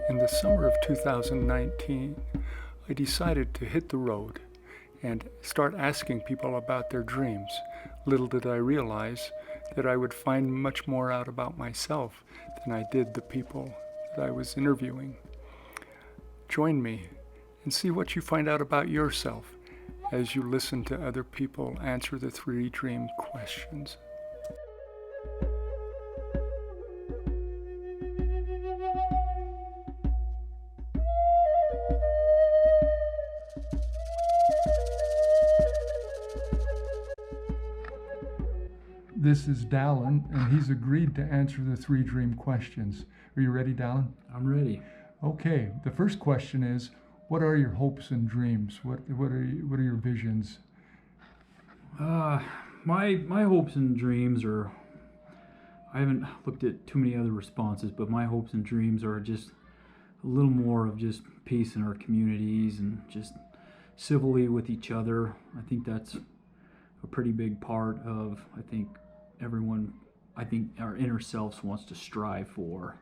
In the summer of 2019, I decided to hit the road and start asking people about their dreams. Little did I realize that I would find much more out about myself than I did the people that I was interviewing. Join me and see what you find out about yourself as you listen to other people answer the 3 dream questions. This is Dallin, and he's agreed to answer the 3 dream questions. Are you ready, Dallin? I'm ready. Okay, the first question is, what are your hopes and dreams? What are your visions? My hopes and dreams are, I haven't looked at too many other responses, but my hopes and dreams are just a little more of just peace in our communities and just civilly with each other. I think that's a pretty big part of, everyone, our inner selves wants to strive for.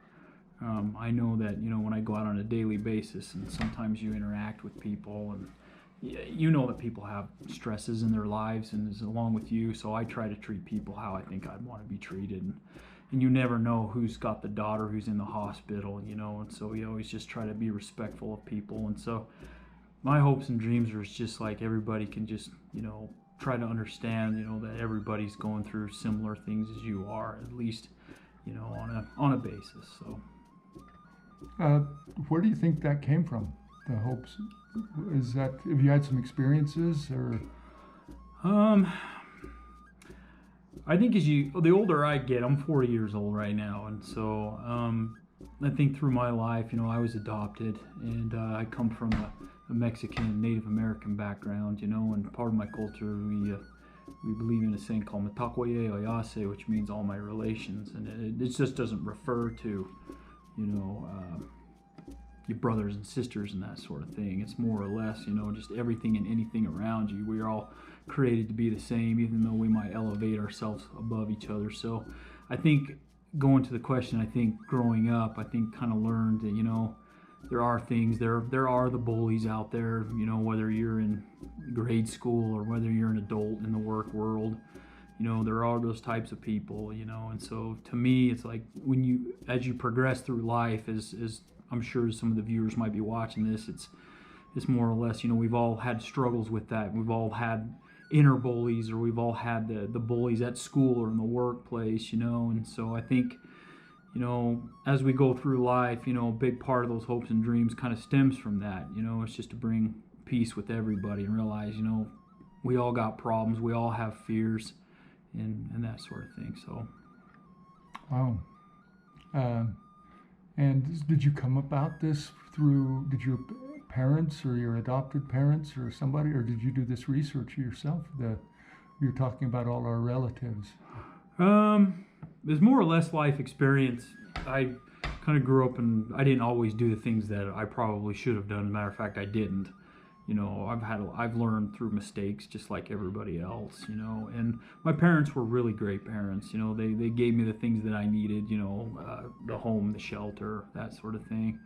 I know that, when I go out on a daily basis and sometimes you interact with people and you know that people have stresses in their lives and is along with you, so I try to treat people how I think I'd want to be treated. And you never know who's got the daughter who's in the hospital, and so you always just try to be respectful of people. And so my hopes and dreams are just like everybody can just, try to understand, that everybody's going through similar things as you are, at least, on a basis. So, where do you think that came from? The hopes? Have you had some experiences or? I think the older I get, I'm 40 years old right now, and so I think through my life, I was adopted, and I come from a Mexican Native American background, and part of my culture, we believe in a saying called Metakoye Oyase, which means all my relations, and it just doesn't refer to, your brothers and sisters and that sort of thing. It's more or less, just everything and anything around you. We are all created to be the same, even though we might elevate ourselves above each other. So I think going to the question, I think growing up, kind of learned that, there are things, there are the bullies out there, whether you're in grade school or whether you're an adult in the work world, there are those types of people, and so to me, it's like as you progress through life, as I'm sure some of the viewers might be watching this, it's more or less, we've all had struggles with that. We've all had inner bullies, or we've all had the bullies at school or in the workplace, and so I think, as we go through life, a big part of those hopes and dreams kind of stems from that. It's just to bring peace with everybody and realize, we all got problems, we all have fears, and that sort of thing. So, wow. And did you come about this did your parents or your adopted parents or somebody, or did you do this research yourself? You're talking about all our relatives. There's more or less life experience. I kind of grew up and I didn't always do the things that I probably should have done. As a matter of fact, I didn't. I've learned through mistakes just like everybody else, and my parents were really great parents. They gave me the things that I needed, the home, the shelter, that sort of thing.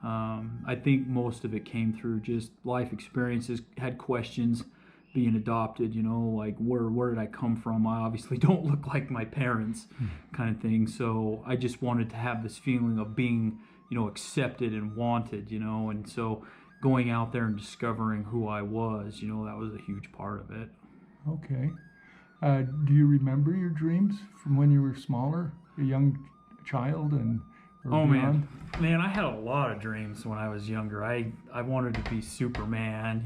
I think most of it came through just life experiences, had questions being adopted, like where did I come from? I obviously don't look like my parents, kind of thing. So I just wanted to have this feeling of being, accepted and wanted, and so going out there and discovering who I was, that was a huge part of it. Okay. Do you remember your dreams from when you were smaller, a young child or beyond? Man, I had a lot of dreams when I was younger. I wanted to be Superman,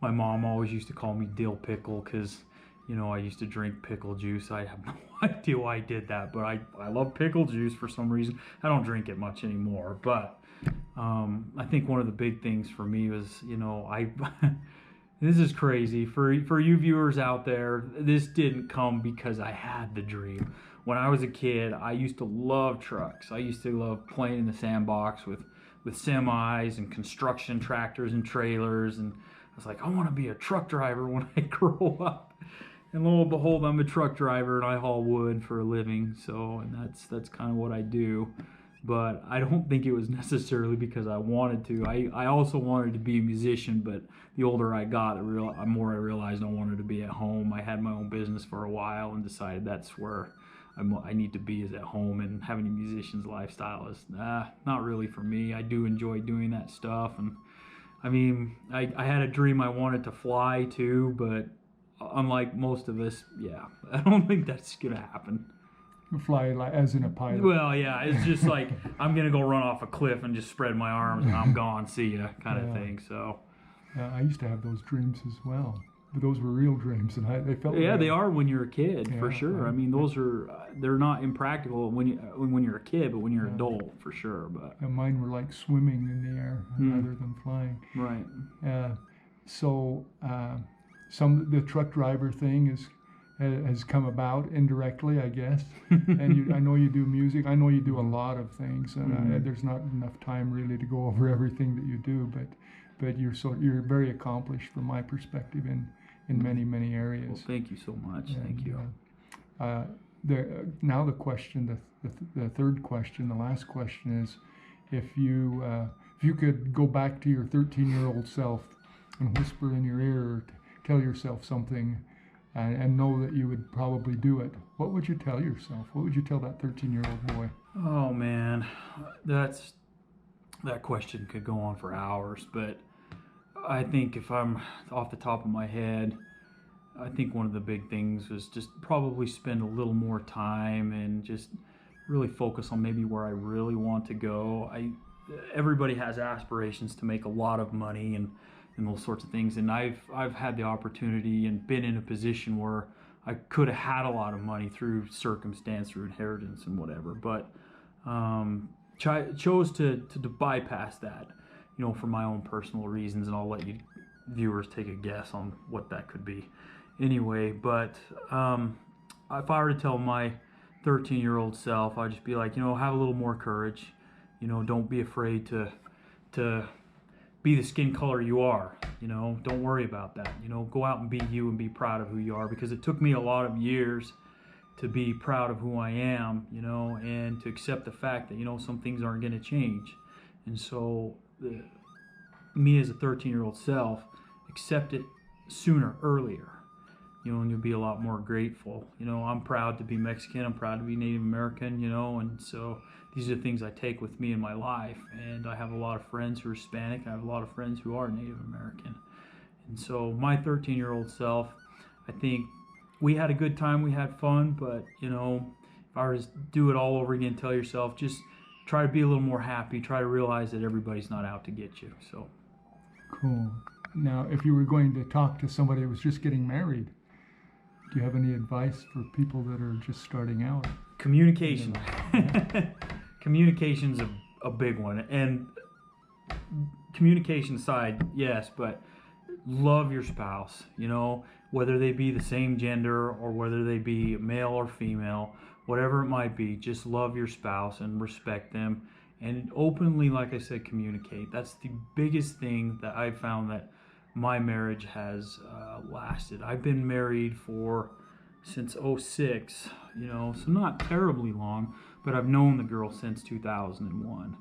my mom always used to call me Dill Pickle because, I used to drink pickle juice. I have no idea why I did that, but I love pickle juice for some reason. I don't drink it much anymore, but I think one of the big things for me was, this is crazy. For you viewers out there, this didn't come because I had the dream. When I was a kid, I used to love trucks. I used to love playing in the sandbox with semis and construction tractors and trailers, and I was like, I want to be a truck driver when I grow up. And lo and behold, I'm a truck driver and I haul wood for a living. So, and that's kind of what I do. but I don't think it was necessarily because I wanted to. I also wanted to be a musician, but the older I got, the more I realized I wanted to be at home. I had my own business for a while and decided that's where I need to be, is at home, and having a musician's lifestyle is not really for me. I do enjoy doing that stuff, and I mean, I had a dream I wanted to fly too, but unlike most of us, yeah, I don't think that's gonna happen. Fly like as in a pilot. Well, yeah, it's just like I'm gonna go run off a cliff and just spread my arms and I'm gone, see ya, kind of thing. So I used to have those dreams as well, but those were real dreams, and they felt. Yeah, real. they are when you're a kid, for Yeah, sure. I mean, those are they're not impractical when you're a kid, but when you're an adult, for sure. But Mine were like swimming in the air rather than flying. right. So the truck driver thing has come about indirectly, I guess. And I know you do music. I know you do a lot of things, and there's not enough time really to go over everything that you do. But you're very accomplished from my perspective in many areas. Well, thank you so much. Thank you. Now the question, the third question, the last question is, if you could go back to your 13-year-old self and whisper in your ear, or tell yourself something, and know that you would probably do it, what would you tell yourself? What would you tell that 13-year-old boy? Oh man, that question could go on for hours, but I think if I'm off the top of my head, I think one of the big things was just probably spend a little more time and just really focus on maybe where I really want to go. Everybody has aspirations to make a lot of money and those sorts of things, and I've had the opportunity and been in a position where I could have had a lot of money through circumstance, through inheritance and whatever, but chose to bypass that, for my own personal reasons, and I'll let you viewers take a guess on what that could be. Anyway, but if I were to tell my 13-year-old self, I'd just be like, have a little more courage. Don't be afraid to be the skin color you are. Don't worry about that. Go out and be you and be proud of who you are, because it took me a lot of years to be proud of who I am, and to accept the fact that, some things aren't going to change. And so me as a 13-year-old self, accept it sooner, earlier, and you'll be a lot more grateful. I'm proud to be Mexican, I'm proud to be Native American, and so these are the things I take with me in my life. And I have a lot of friends who are Hispanic, I have a lot of friends who are Native American. And so my 13-year-old self, I think we had a good time, we had fun, but if I were to do it all over again, tell yourself, just try to be a little more happy, try to realize that everybody's not out to get you. So cool. Now, if you were going to talk to somebody that was just getting married, do you have any advice for people that are just starting out? Communication. Communication's a big one. And communication side, yes, but love your spouse, whether they be the same gender or whether they be male or female, whatever it might be, just love your spouse and respect them. And openly, like I said, communicate. That's the biggest thing that I've found that my marriage has lasted. I've been married since 2006, so not terribly long, but I've known the girl since 2001.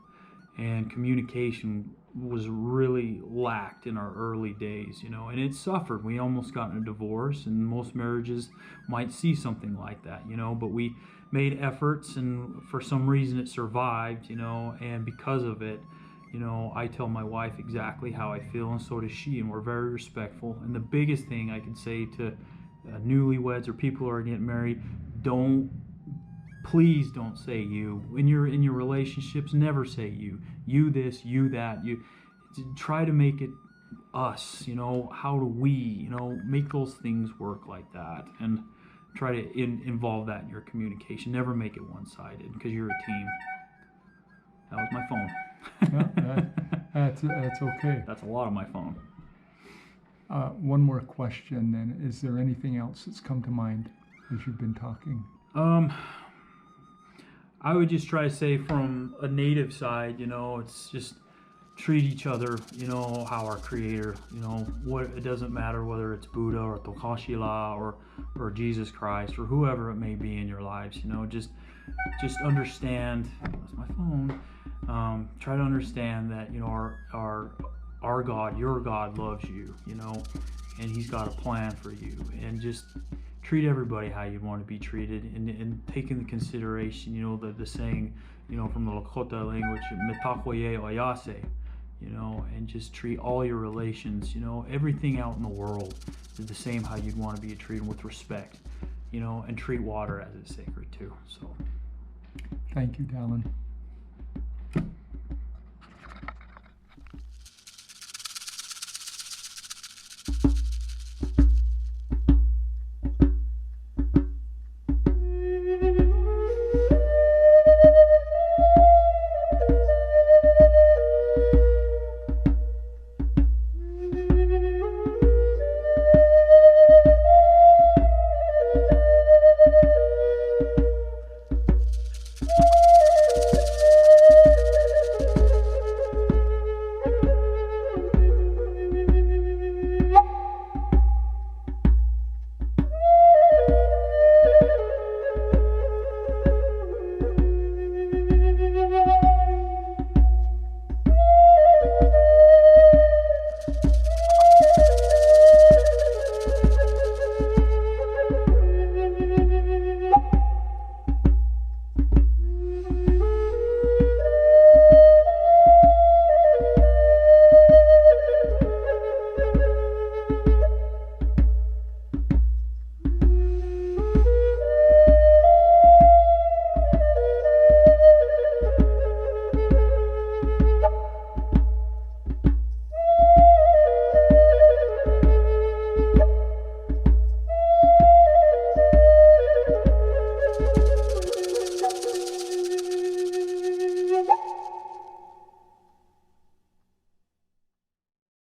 And communication was really lacked in our early days, and it suffered. We almost got in a divorce, and most marriages might see something like that, but we made efforts, and for some reason it survived, and because of it, I tell my wife exactly how I feel, and so does she, and we're very respectful. And the biggest thing I can say to newlyweds or people who are getting married, please don't say you. In your relationships, never say you. You this, you that. You try to make it us, how do we, make those things work like that, and try to involve that in your communication. Never make it one-sided, because you're a team. That was my phone. That's okay. That's a lot of my phone. One more question then. Is there anything else that's come to mind as you've been talking? I would just try to say, from a native side, it's just treat each other, how our Creator, what it doesn't matter whether it's Buddha or 4July or Jesus Christ or whoever it may be in your lives, just just understand, that's my phone, try to understand that, you know, our God, your God loves you, you know, and he's got a plan for you, and just treat everybody how you want to be treated, and take into consideration, you know, the saying, you know, from the Lakota language, metakoye oyase, you know, and just treat all your relations, you know, everything out in the world is the same how you'd want to be treated, with respect, you know, and treat water as it's sacred too. So Thank you, Dallin.